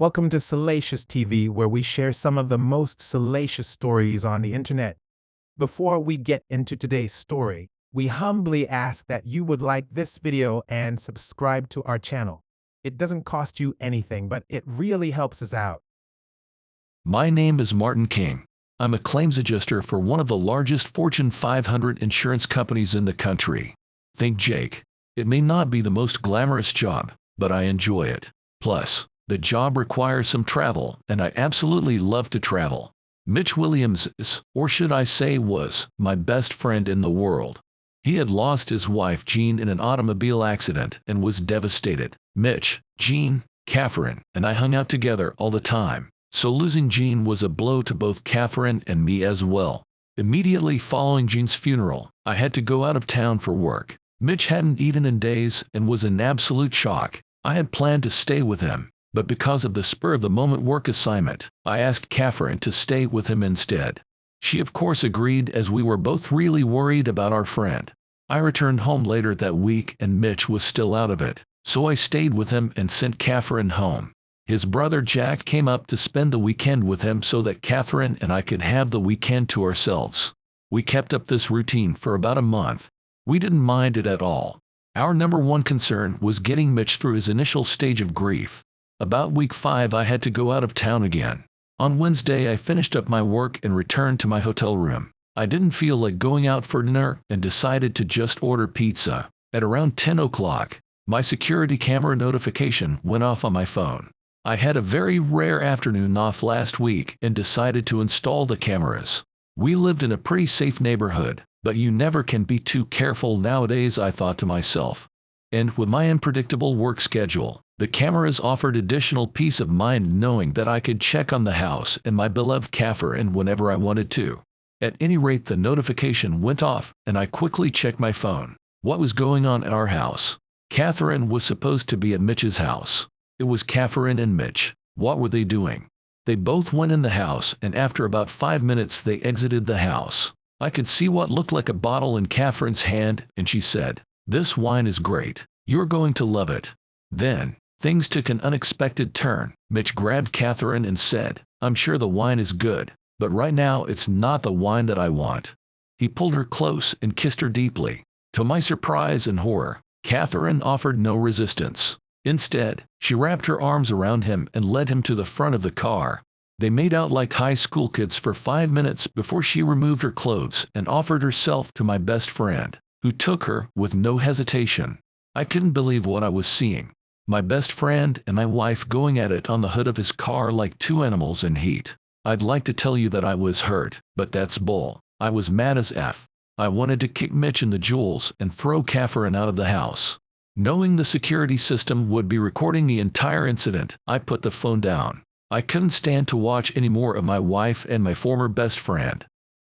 Welcome to Salacious TV, where we share some of the most salacious stories on the internet. Before we get into today's story, we humbly ask that you would like this video and subscribe to our channel. It doesn't cost you anything, but it really helps us out. My name is Martin King. I'm a claims adjuster for one of the largest Fortune 500 insurance companies in the country. Think Jake. It may not be the most glamorous job, but I enjoy it. Plus, the job requires some travel, and I absolutely love to travel. Mitch Williams is, or should I say was, my best friend in the world. He had lost his wife Jean in an automobile accident and was devastated. Mitch, Jean, Catherine, and I hung out together all the time, so losing Jean was a blow to both Catherine and me as well. Immediately following Jean's funeral, I had to go out of town for work. Mitch hadn't eaten in days and was in absolute shock. I had planned to stay with him, but because of the spur-of-the-moment work assignment, I asked Catherine to stay with him instead. She of course agreed, as we were both really worried about our friend. I returned home later that week and Mitch was still out of it, so I stayed with him and sent Catherine home. His brother Jack came up to spend the weekend with him so that Catherine and I could have the weekend to ourselves. We kept up this routine for about a month. We didn't mind it at all. Our number one concern was getting Mitch through his initial stage of grief. About week 5 I had to go out of town again. On Wednesday I finished up my work and returned to my hotel room. I didn't feel like going out for dinner and decided to just order pizza. At around 10 o'clock, my security camera notification went off on my phone. I had a very rare afternoon off last week and decided to install the cameras. We lived in a pretty safe neighborhood, but you never can be too careful nowadays, I thought to myself. And with my unpredictable work schedule, the cameras offered additional peace of mind knowing that I could check on the house and my beloved Catherine whenever I wanted to. At any rate, the notification went off and I quickly checked my phone. What was going on at our house? Catherine was supposed to be at Mitch's house. It was Catherine and Mitch. What were they doing? They both went in the house, and after about 5 minutes they exited the house. I could see what looked like a bottle in Catherine's hand, and she said, "This wine is great. You're going to love it." Then, things took an unexpected turn. Mitch grabbed Catherine and said, "I'm sure the wine is good, but right now it's not the wine that I want." He pulled her close and kissed her deeply. To my surprise and horror, Catherine offered no resistance. Instead, she wrapped her arms around him and led him to the front of the car. They made out like high school kids for 5 minutes before she removed her clothes and offered herself to my best friend, who took her with no hesitation. I couldn't believe what I was seeing. My best friend and my wife going at it on the hood of his car like two animals in heat. I'd like to tell you that I was hurt, but that's bull. I was mad as F. I wanted to kick Mitch in the jewels and throw Catherine out of the house. Knowing the security system would be recording the entire incident, I put the phone down. I couldn't stand to watch any more of my wife and my former best friend.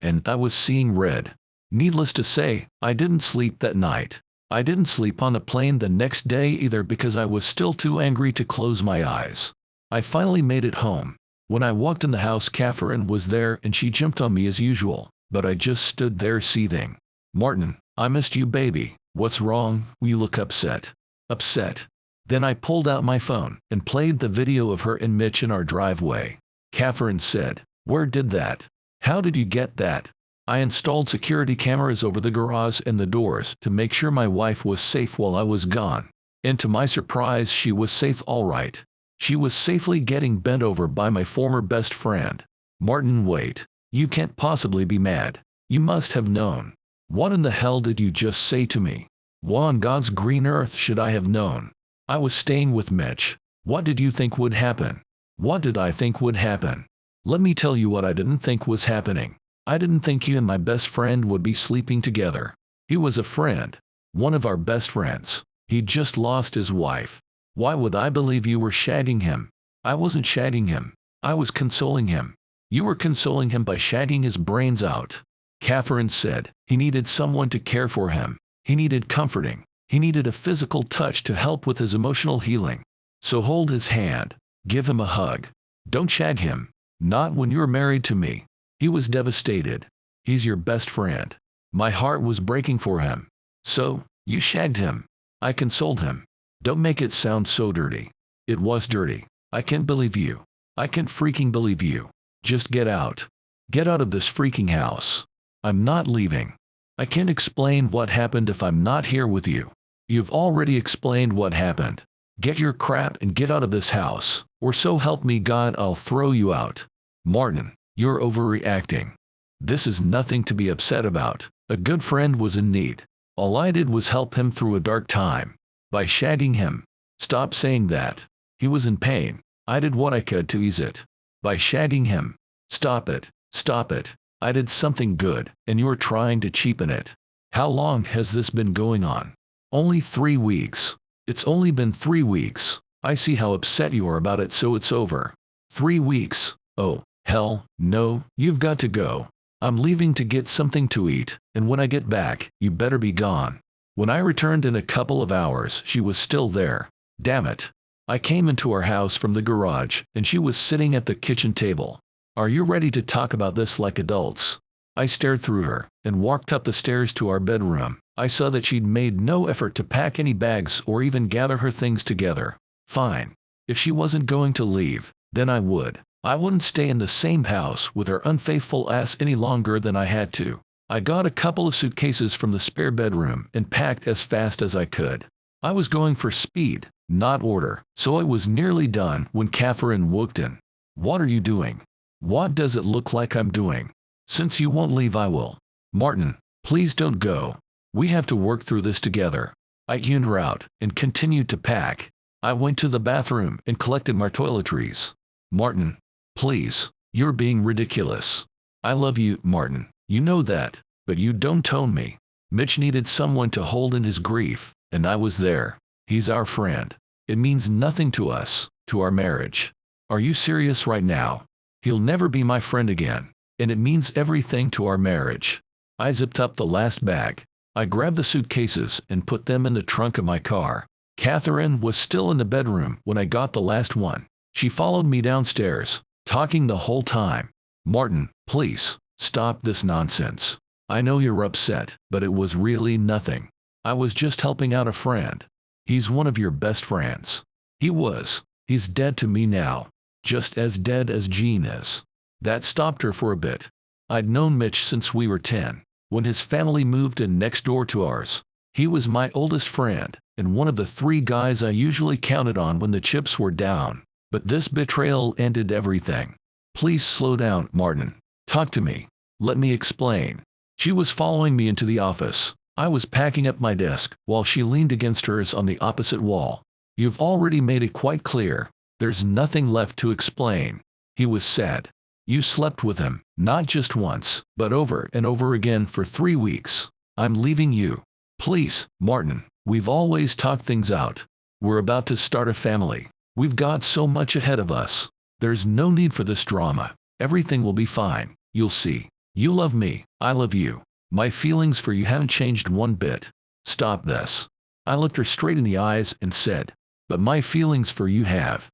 And I was seeing red. Needless to say, I didn't sleep that night. I didn't sleep on the plane the next day either because I was still too angry to close my eyes. I finally made it home. When I walked in the house, Catherine was there and she jumped on me as usual, but I just stood there seething. "Martin, I missed you, baby. What's wrong? You look upset." Upset? Then I pulled out my phone and played the video of her and Mitch in our driveway. Catherine said, "Where did that? How did you get that?" I installed security cameras over the garage and the doors to make sure my wife was safe while I was gone. And to my surprise, she was safe all right. She was safely getting bent over by my former best friend. "Martin, wait. You can't possibly be mad. You must have known. What in the hell did you just say to me? What on God's green earth should I have known? I was staying with Mitch. What did you think would happen? What did I think would happen? Let me tell you what I didn't think was happening. I didn't think you and my best friend would be sleeping together. He was a friend. One of our best friends. He'd just lost his wife. Why would I believe you were shagging him? I wasn't shagging him. I was consoling him. You were consoling him by shagging his brains out." Catherine said, "He needed someone to care for him. He needed comforting. He needed a physical touch to help with his emotional healing. So hold his hand. Give him a hug. Don't shag him. Not when you're married to me. He was devastated. He's your best friend. My heart was breaking for him. So, you shagged him." I consoled him. "Don't make it sound so dirty." It was dirty. I can't believe you. I can't freaking believe you. Just get out. Get out of this freaking house. I'm not leaving. I can't explain what happened if I'm not here with you. You've already explained what happened. Get your crap and get out of this house, or so help me God, I'll throw you out. Martin, you're overreacting. This is nothing to be upset about. A good friend was in need. All I did was help him through a dark time. By shagging him. Stop saying that. He was in pain. I did what I could to ease it. By shagging him. Stop it. Stop it. I did something good, and you're trying to cheapen it. How long has this been going on? Only 3 weeks. It's only been 3 weeks. I see how upset you are about it, so it's over. 3 weeks. Oh, hell, no, you've got to go. I'm leaving to get something to eat, and when I get back, you better be gone. When I returned in a couple of hours, she was still there. Damn it. I came into our house from the garage, and she was sitting at the kitchen table. Are you ready to talk about this like adults? I stared through her, and walked up the stairs to our bedroom. I saw that she'd made no effort to pack any bags or even gather her things together. Fine. If she wasn't going to leave, then I would. I wouldn't stay in the same house with her unfaithful ass any longer than I had to. I got a couple of suitcases from the spare bedroom and packed as fast as I could. I was going for speed, not order, so I was nearly done when Catherine walked in. What are you doing? What does it look like I'm doing? Since you won't leave, I will. Martin, please don't go. We have to work through this together. I tuned her out and continued to pack. I went to the bathroom and collected my toiletries. Martin, please, you're being ridiculous. I love you, Martin. You know that, but you don't tone me. Mitch needed someone to hold in his grief, and I was there. He's our friend. It means nothing to us, to our marriage. Are you serious right now? He'll never be my friend again, and it means everything to our marriage. I zipped up the last bag. I grabbed the suitcases and put them in the trunk of my car. Catherine was still in the bedroom when I got the last one. She followed me downstairs, talking the whole time. Martin, please, stop this nonsense. I know you're upset, but it was really nothing. I was just helping out a friend. He's one of your best friends. He was. He's dead to me now. Just as dead as Jean is. That stopped her for a bit. I'd known Mitch since we were 10, when his family moved in next door to ours. He was my oldest friend, and one of the 3 guys I usually counted on when the chips were down. But this betrayal ended everything. Please slow down, Martin. Talk to me. Let me explain. She was following me into the office. I was packing up my desk, while she leaned against hers on the opposite wall. You've already made it quite clear. There's nothing left to explain. He was sad. You slept with him, not just once, but over and over again for 3 weeks. I'm leaving you. Please, Martin, we've always talked things out. We're about to start a family. We've got so much ahead of us. There's no need for this drama. Everything will be fine. You'll see. You love me. I love you. My feelings for you haven't changed one bit. Stop this. I looked her straight in the eyes and said, but my feelings for you have.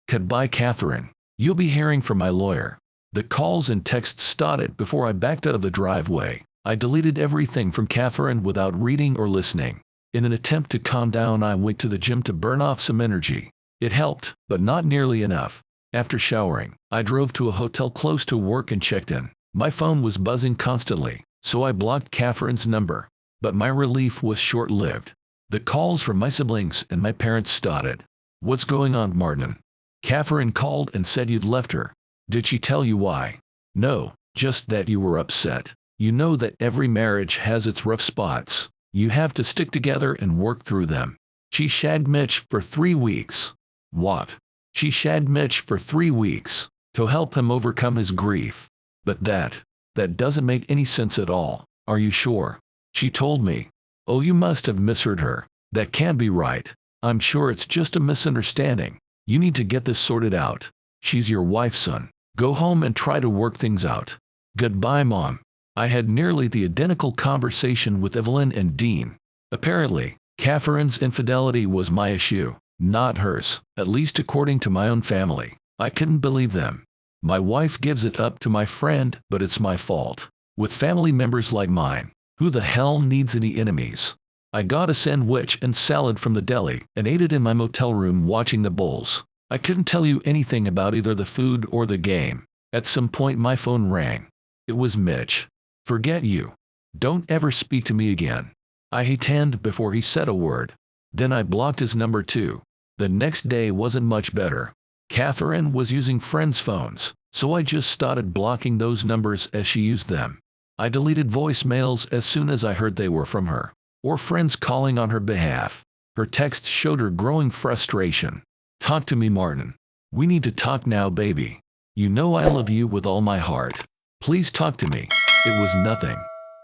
Goodbye, Catherine. You'll be hearing from my lawyer. The calls and texts started before I backed out of the driveway. I deleted everything from Catherine without reading or listening. In an attempt to calm down, I went to the gym to burn off some energy. It helped, but not nearly enough. After showering, I drove to a hotel close to work and checked in. My phone was buzzing constantly, so I blocked Catherine's number. But my relief was short-lived. The calls from my siblings and my parents started. What's going on, Martin? Catherine called and said you'd left her. Did she tell you why? No, just that you were upset. You know that every marriage has its rough spots. You have to stick together and work through them. She shagged Mitch for 3 weeks. What? She shagged Mitch for 3 weeks to help him overcome his grief. But that doesn't make any sense at all. Are you sure? She told me. Oh, you must have misheard her. That can't be right. I'm sure it's just a misunderstanding. You need to get this sorted out. She's your wife, son. Go home and try to work things out. Goodbye, Mom. I had nearly the identical conversation with Evelyn and Dean. Apparently, Catherine's infidelity was my issue, not hers, at least according to my own family. I couldn't believe them. My wife gives it up to my friend, but it's my fault. With family members like mine, who the hell needs any enemies? I got a sandwich and salad from the deli and ate it in my motel room watching the Bulls. I couldn't tell you anything about either the food or the game. At some point my phone rang. It was Mitch. Forget you. Don't ever speak to me again. I hit before he said a word. Then I blocked his number too. The next day wasn't much better. Catherine was using friends' phones, so I just started blocking those numbers as she used them. I deleted voicemails as soon as I heard they were from her, or friends calling on her behalf. Her text showed her growing frustration. Talk to me, Martin. We need to talk now, baby. You know I love you with all my heart. Please talk to me. It was nothing.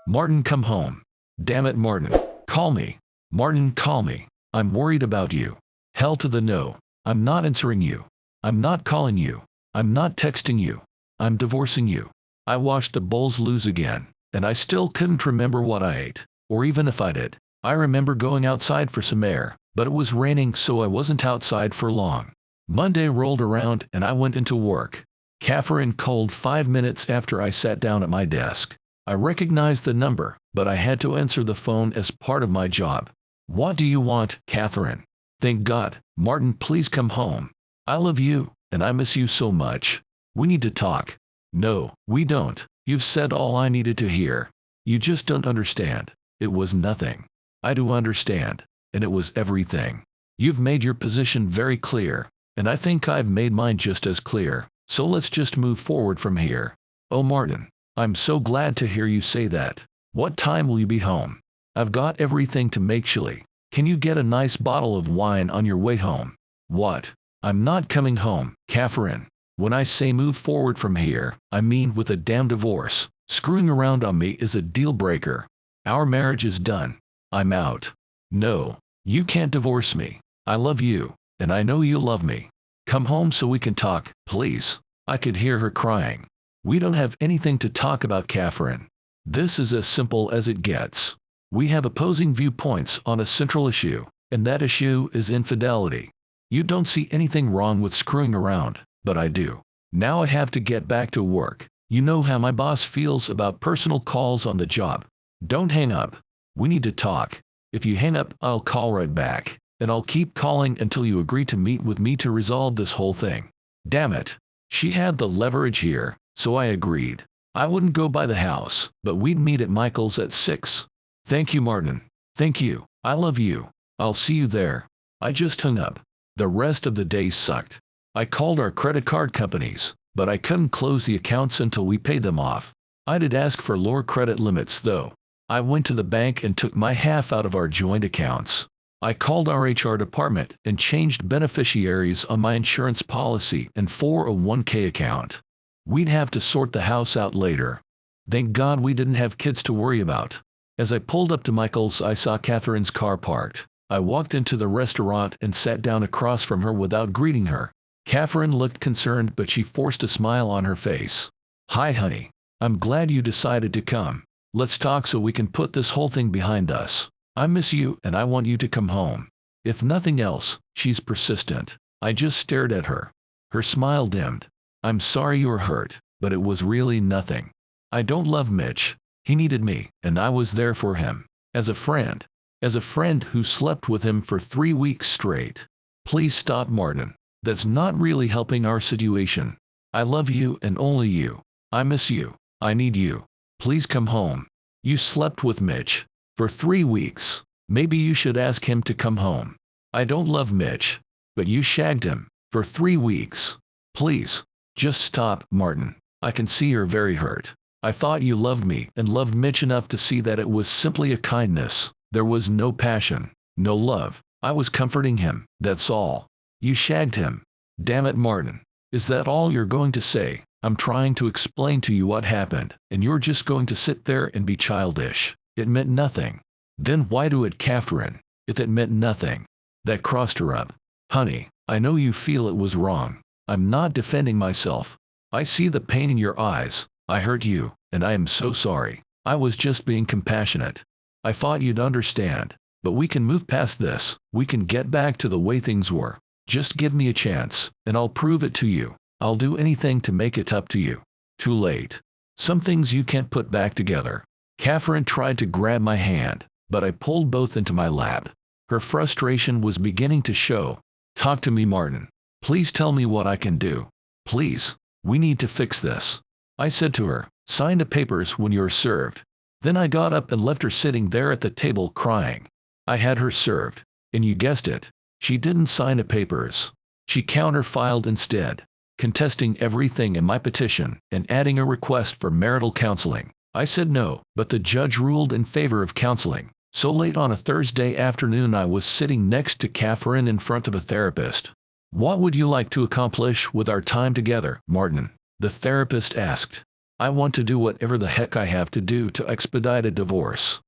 Martin, come home. Damn it, Martin. Call me. Martin, call me. I'm worried about you. Hell to the no. I'm not answering you. I'm not calling you. I'm not texting you. I'm divorcing you. I watched the Bulls lose again, and I still couldn't remember what I ate, or even if I did. I remember going outside for some air, but it was raining, so I wasn't outside for long. Monday rolled around and I went into work. Catherine called 5 minutes after I sat down at my desk. I recognized the number, but I had to answer the phone as part of my job. What do you want, Catherine? Thank God. Martin, please come home. I love you, and I miss you so much. We need to talk. No, we don't. You've said all I needed to hear. You just don't understand. It was nothing. I do understand, and it was everything. You've made your position very clear, and I think I've made mine just as clear, so let's just move forward from here. Oh, Martin, I'm so glad to hear you say that. What time will you be home? I've got everything to make chili. Can you get a nice bottle of wine on your way home? What? I'm not coming home, Catherine. When I say move forward from here, I mean with a damn divorce. Screwing around on me is a deal breaker. Our marriage is done. I'm out. No, you can't divorce me. I love you, and I know you love me. Come home so we can talk, please. I could hear her crying. We don't have anything to talk about, Catherine. This is as simple as it gets. We have opposing viewpoints on a central issue, and that issue is infidelity. You don't see anything wrong with screwing around, but I do. Now I have to get back to work. You know how my boss feels about personal calls on the job. Don't hang up. We need to talk. If you hang up, I'll call right back, and I'll keep calling until you agree to meet with me to resolve this whole thing. Damn it. She had the leverage here, so I agreed. I wouldn't go by the house, but we'd meet at Michael's at 6. Thank you, Martin. Thank you. I love you. I'll see you there. I just hung up. The rest of the day sucked. I called our credit card companies, but I couldn't close the accounts until we paid them off. I did ask for lower credit limits though. I went to the bank and took my half out of our joint accounts. I called our HR department and changed beneficiaries on my insurance policy and 401k account. We'd have to sort the house out later. Thank God we didn't have kids to worry about. As I pulled up to Michael's, I saw Catherine's car parked. I walked into the restaurant and sat down across from her without greeting her. Catherine looked concerned, but she forced a smile on her face. Hi, honey. I'm glad you decided to come. Let's talk so we can put this whole thing behind us. I miss you and I want you to come home. If nothing else, she's persistent. I just stared at her. Her smile dimmed. I'm sorry you were hurt, but it was really nothing. I don't love Mitch. He needed me, and I was there for him. As a friend. As a friend who slept with him for 3 weeks straight. Please stop, Martin. That's not really helping our situation. I love you and only you. I miss you. I need you. Please come home. You slept with Mitch for 3 weeks. Maybe you should ask him to come home. I don't love Mitch, but you shagged him for 3 weeks. Please, just stop, Martin. I can see you're very hurt. I thought you loved me and loved Mitch enough to see that it was simply a kindness. There was no passion, no love. I was comforting him, that's all. You shagged him. Damn it, Martin. Is that all you're going to say? I'm trying to explain to you what happened, and you're just going to sit there and be childish. It meant nothing. Then why do it, Catherine? If it meant nothing. That crossed her up. Honey, I know you feel it was wrong. I'm not defending myself. I see the pain in your eyes. I hurt you, and I am so sorry. I was just being compassionate. I thought you'd understand. But we can move past this. We can get back to the way things were. Just give me a chance, and I'll prove it to you. I'll do anything to make it up to you. Too late. Some things you can't put back together. Catherine tried to grab my hand, but I pulled both into my lap. Her frustration was beginning to show. Talk to me, Martin. Please tell me what I can do. Please. We need to fix this. I said to her, sign the papers when you're served. Then I got up and left her sitting there at the table crying. I had her served. And you guessed it. She didn't sign the papers. She counter-filed instead, contesting everything in my petition and adding a request for marital counseling. I said no, but the judge ruled in favor of counseling. So late on a Thursday afternoon I was sitting next to Catherine in front of a therapist. What would you like to accomplish with our time together, Martin? The therapist asked. I want to do whatever the heck I have to do to expedite a divorce.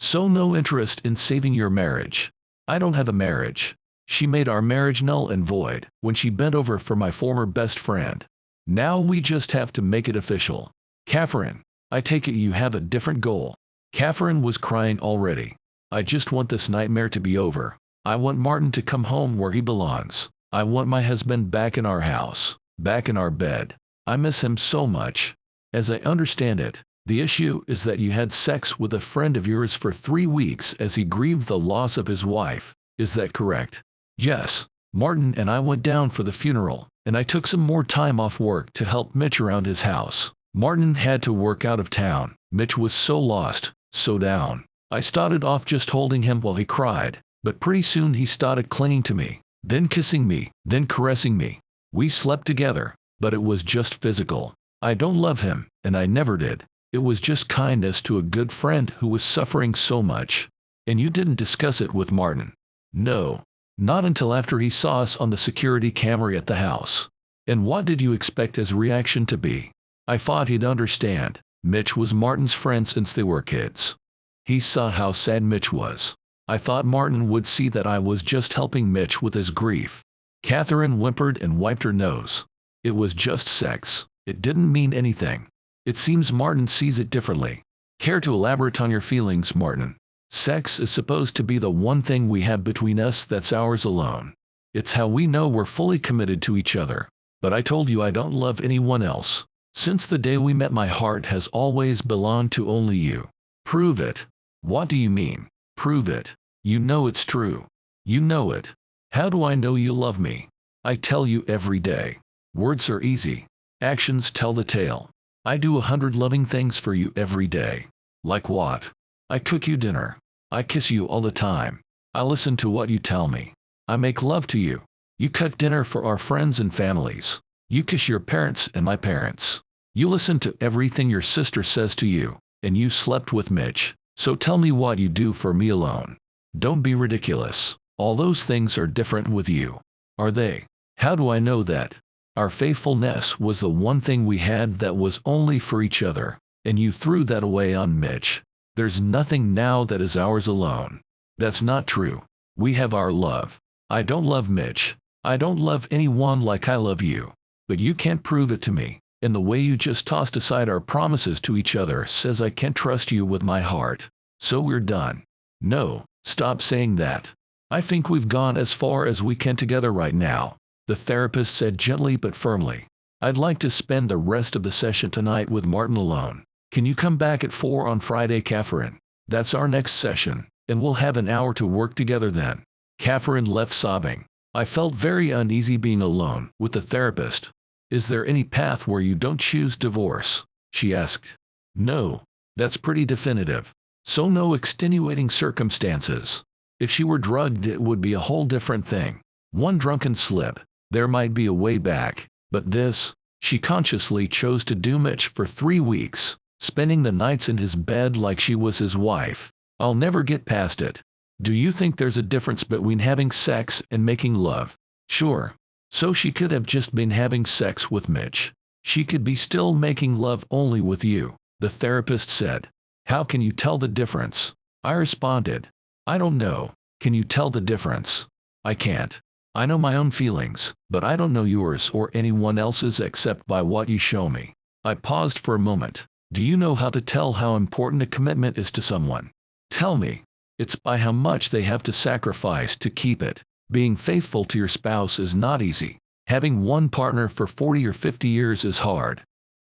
So no interest in saving your marriage. I don't have a marriage. She made our marriage null and void when she bent over for my former best friend. Now we just have to make it official. Catherine, I take it you have a different goal. Catherine was crying already. I just want this nightmare to be over. I want Martin to come home where he belongs. I want my husband back in our house, back in our bed. I miss him so much. As I understand it, the issue is that you had sex with a friend of yours for 3 weeks as he grieved the loss of his wife. Is that correct? Yes. Martin and I went down for the funeral, and I took some more time off work to help Mitch around his house. Martin had to work out of town. Mitch was so lost, so down. I started off just holding him while he cried, but pretty soon he started clinging to me, then kissing me, then caressing me. We slept together, but it was just physical. I don't love him, and I never did. It was just kindness to a good friend who was suffering so much. And you didn't discuss it with Martin? No. Not until after he saw us on the security camera at the house. And what did you expect his reaction to be? I thought he'd understand. Mitch was Martin's friend since they were kids. He saw how sad Mitch was. I thought Martin would see that I was just helping Mitch with his grief. Catherine whimpered and wiped her nose. It was just sex. It didn't mean anything. It seems Martin sees it differently. Care to elaborate on your feelings, Martin? Sex is supposed to be the one thing we have between us that's ours alone. It's how we know we're fully committed to each other. But I told you I don't love anyone else. Since the day we met, my heart has always belonged to only you. Prove it. What do you mean? Prove it. You know it's true. You know it. How do I know you love me? I tell you every day. Words are easy. Actions tell the tale. I do 100 loving things for you every day. Like what? I cook you dinner. I kiss you all the time. I listen to what you tell me. I make love to you. You cook dinner for our friends and families. You kiss your parents and my parents. You listen to everything your sister says to you. And you slept with Mitch. So tell me what you do for me alone. Don't be ridiculous. All those things are different with you. Are they? How do I know that? Our faithfulness was the one thing we had that was only for each other. And you threw that away on Mitch. There's nothing now that is ours alone. That's not true. We have our love. I don't love Mitch. I don't love anyone like I love you. But you can't prove it to me. And the way you just tossed aside our promises to each other says I can't trust you with my heart. So we're done. No, stop saying that. I think we've gone as far as we can together right now, the therapist said gently but firmly. I'd like to spend the rest of the session tonight with Martin alone. Can you come back at 4 on Friday, Catherine? That's our next session, and we'll have an hour to work together then. Catherine left sobbing. I felt very uneasy being alone with the therapist. Is there any path where you don't choose divorce? She asked. No. That's pretty definitive. So no extenuating circumstances. If she were drugged, it would be a whole different thing. One drunken slip. There might be a way back. But this, she consciously chose to do Mitch for 3 weeks, spending the nights in his bed like she was his wife. I'll never get past it. Do you think there's a difference between having sex and making love? Sure. So she could have just been having sex with Mitch. She could be still making love only with you, the therapist said. How can you tell the difference? I responded. I don't know. Can you tell the difference? I can't. I know my own feelings, but I don't know yours or anyone else's except by what you show me. I paused for a moment. Do you know how to tell how important a commitment is to someone? Tell me. It's by how much they have to sacrifice to keep it. Being faithful to your spouse is not easy. Having one partner for 40 or 50 years is hard.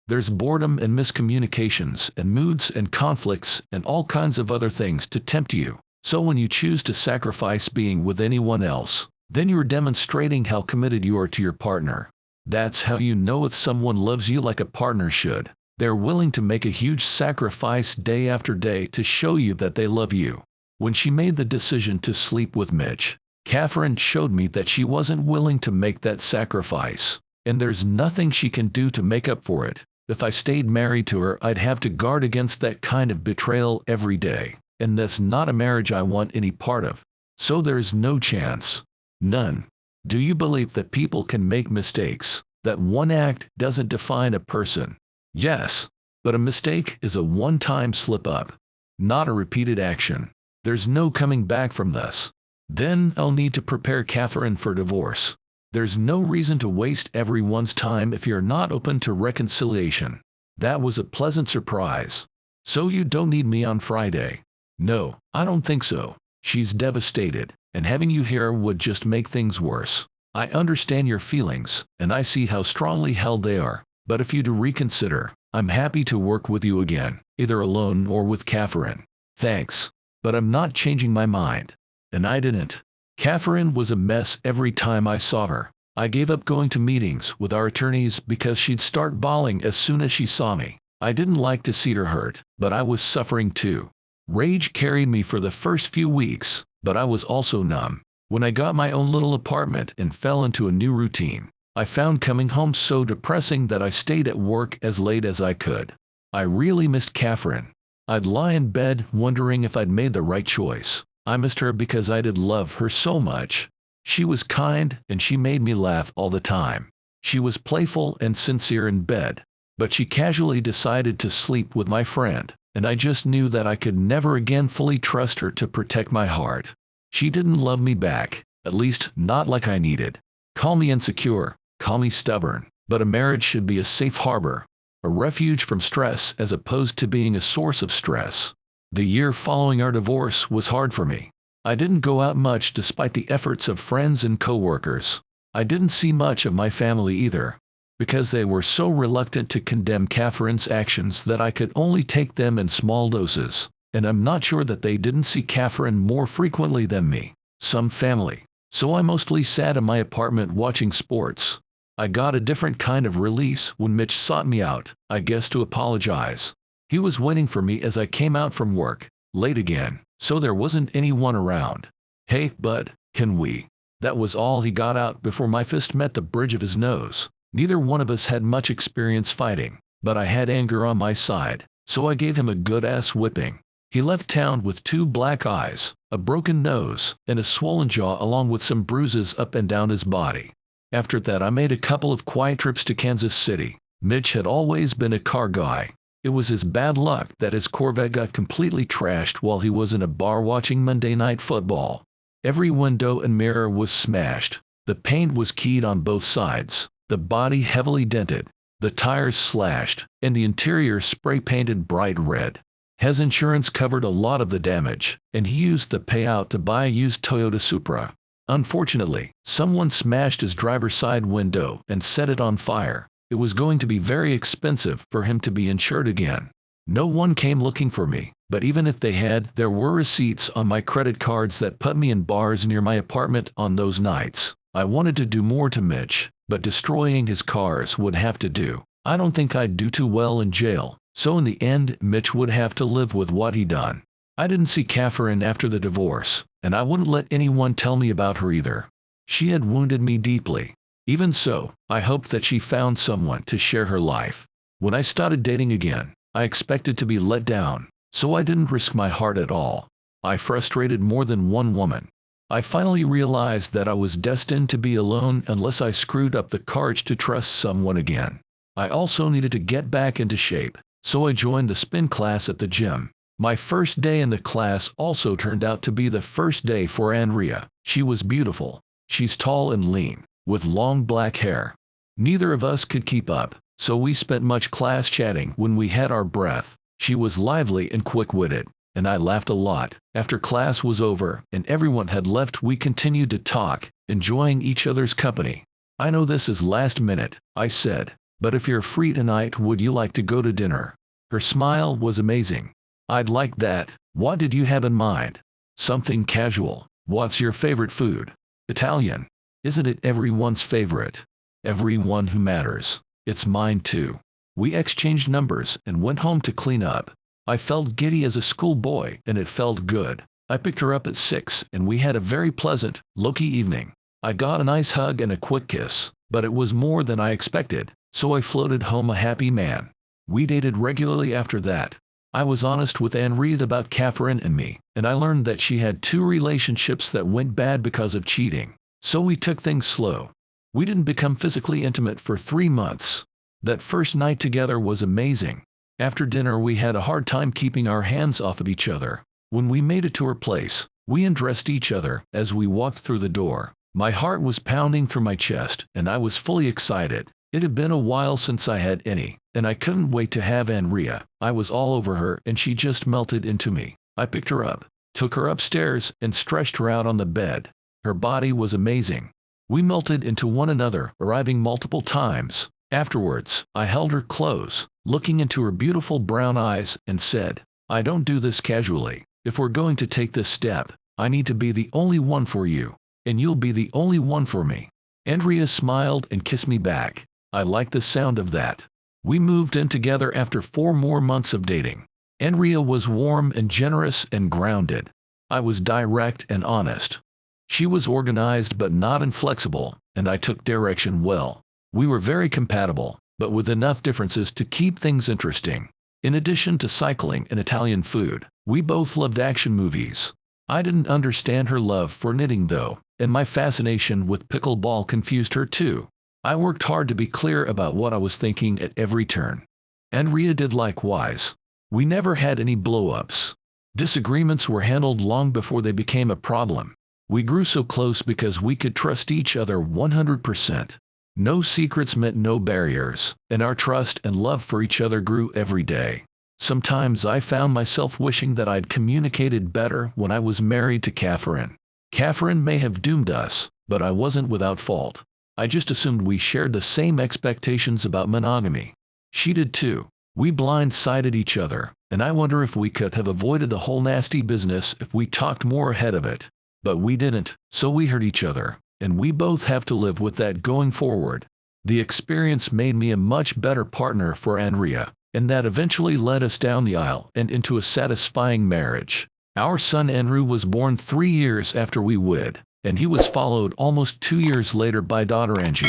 There's boredom and miscommunications and moods and conflicts and all kinds of other things to tempt you. So when you choose to sacrifice being with anyone else, then you're demonstrating how committed you are to your partner. That's how you know if someone loves you like a partner should. They're willing to make a huge sacrifice day after day to show you that they love you. When she made the decision to sleep with Mitch, Catherine showed me that she wasn't willing to make that sacrifice, and there's nothing she can do to make up for it. If I stayed married to her, I'd have to guard against that kind of betrayal every day, and that's not a marriage I want any part of. So there's no chance. None. Do you believe that people can make mistakes? That one act doesn't define a person? Yes, but a mistake is a one-time slip-up, not a repeated action. There's no coming back from this. Then I'll need to prepare Catherine for divorce. There's no reason to waste everyone's time if you're not open to reconciliation. That was a pleasant surprise. So you don't need me on Friday? No, I don't think so. She's devastated, and having you here would just make things worse. I understand your feelings, and I see how strongly held they are. But if you do reconsider, I'm happy to work with you again, either alone or with Catherine. Thanks, but I'm not changing my mind. And I didn't. Catherine was a mess every time I saw her. I gave up going to meetings with our attorneys because she'd start bawling as soon as she saw me. I didn't like to see her hurt, but I was suffering too. Rage carried me for the first few weeks, but I was also numb. When I got my own little apartment and fell into a new routine, I found coming home so depressing that I stayed at work as late as I could. I really missed Catherine. I'd lie in bed wondering if I'd made the right choice. I missed her because I did love her so much. She was kind and she made me laugh all the time. She was playful and sincere in bed, but she casually decided to sleep with my friend, and I just knew that I could never again fully trust her to protect my heart. She didn't love me back, at least not like I needed. Call me insecure, call me stubborn, but a marriage should be a safe harbor, a refuge from stress as opposed to being a source of stress. The year following our divorce was hard for me. I didn't go out much despite the efforts of friends and coworkers. I didn't see much of my family either, because they were so reluctant to condemn Catherine's actions that I could only take them in small doses, and I'm not sure that they didn't see Catherine more frequently than me. Some family. So I mostly sat in my apartment watching sports. I got a different kind of release when Mitch sought me out, I guess to apologize. He was waiting for me as I came out from work, late again, so there wasn't anyone around. Hey, bud, can we? That was all he got out before my fist met the bridge of his nose. Neither one of us had much experience fighting, but I had anger on my side, so I gave him a good-ass whipping. He left town with 2 black eyes, a broken nose, and a swollen jaw along with some bruises up and down his body. After that I made a couple of quiet trips to Kansas City. Mitch had always been a car guy. It was his bad luck that his Corvette got completely trashed while he was in a bar watching Monday Night Football. Every window and mirror was smashed. The paint was keyed on both sides, the body heavily dented, the tires slashed, and the interior spray-painted bright red. His insurance covered a lot of the damage, and he used the payout to buy a used Toyota Supra. Unfortunately, someone smashed his driver's side window and set it on fire. It was going to be very expensive for him to be insured again. No one came looking for me, but even if they had, there were receipts on my credit cards that put me in bars near my apartment on those nights. I wanted to do more to Mitch, but destroying his cars would have to do. I don't think I'd do too well in jail, so in the end Mitch would have to live with what he'd done. I didn't see Catherine after the divorce, and I wouldn't let anyone tell me about her either. She had wounded me deeply. Even so, I hoped that she found someone to share her life. When I started dating again, I expected to be let down, so I didn't risk my heart at all. I frustrated more than one woman. I finally realized that I was destined to be alone unless I screwed up the courage to trust someone again. I also needed to get back into shape, so I joined the spin class at the gym. My first day in the class also turned out to be the first day for Andrea. She was beautiful. She's tall and lean, with long black hair. Neither of us could keep up, so we spent much class chatting when we had our breath. She was lively and quick-witted, and I laughed a lot. After class was over and everyone had left, we continued to talk, enjoying each other's company. I know this is last minute, I said, but if you're free tonight, would you like to go to dinner? Her smile was amazing. I'd like that. What did you have in mind? Something casual. What's your favorite food? Italian. Isn't it everyone's favorite? Everyone who matters. It's mine too. We exchanged numbers and went home to clean up. I felt giddy as a schoolboy and it felt good. I picked her up at 6 and we had a very pleasant, low-key evening. I got a nice hug and a quick kiss, but it was more than I expected, so I floated home a happy man. We dated regularly after that. I was honest with Henriette about Catherine and me, and I learned that she had 2 relationships that went bad because of cheating. So we took things slow. We didn't become physically intimate for 3 months. That first night together was amazing. After dinner we had a hard time keeping our hands off of each other. When we made it to her place, we undressed each other as we walked through the door. My heart was pounding through my chest, and I was fully excited. It had been a while since I had any, and I couldn't wait to have Henriette. I was all over her, and she just melted into me. I picked her up, took her upstairs, and stretched her out on the bed. Her body was amazing. We melted into one another, arriving multiple times. Afterwards, I held her close, looking into her beautiful brown eyes, and said, "I don't do this casually. If we're going to take this step, I need to be the only one for you, and you'll be the only one for me." Henriette smiled and kissed me back. I liked the sound of that. We moved in together after 4 more months of dating. Henriette was warm and generous and grounded. I was direct and honest. She was organized but not inflexible, and I took direction well. We were very compatible, but with enough differences to keep things interesting. In addition to cycling and Italian food, we both loved action movies. I didn't understand her love for knitting though, and my fascination with pickleball confused her too. I worked hard to be clear about what I was thinking at every turn. Henriette did likewise. We never had any blow-ups. Disagreements were handled long before they became a problem. We grew so close because we could trust each other 100%. No secrets meant no barriers, and our trust and love for each other grew every day. Sometimes I found myself wishing that I'd communicated better when I was married to Catherine. Catherine may have doomed us, but I wasn't without fault. I just assumed we shared the same expectations about monogamy. She did too. We blindsided each other, and I wonder if we could have avoided the whole nasty business if we talked more ahead of it. But we didn't, so we hurt each other, and we both have to live with that going forward. The experience made me a much better partner for Henriette, and that eventually led us down the aisle and into a satisfying marriage. Our son Andrew was born 3 years after we wed, and he was followed almost 2 years later by daughter Angie.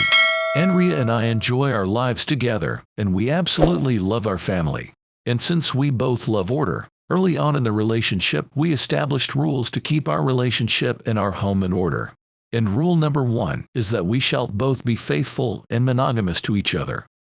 Henriette and I enjoy our lives together, and we absolutely love our family. And since we both love order, early on in the relationship we established rules to keep our relationship and our home in order. And rule number 1 is that we shall both be faithful and monogamous to each other.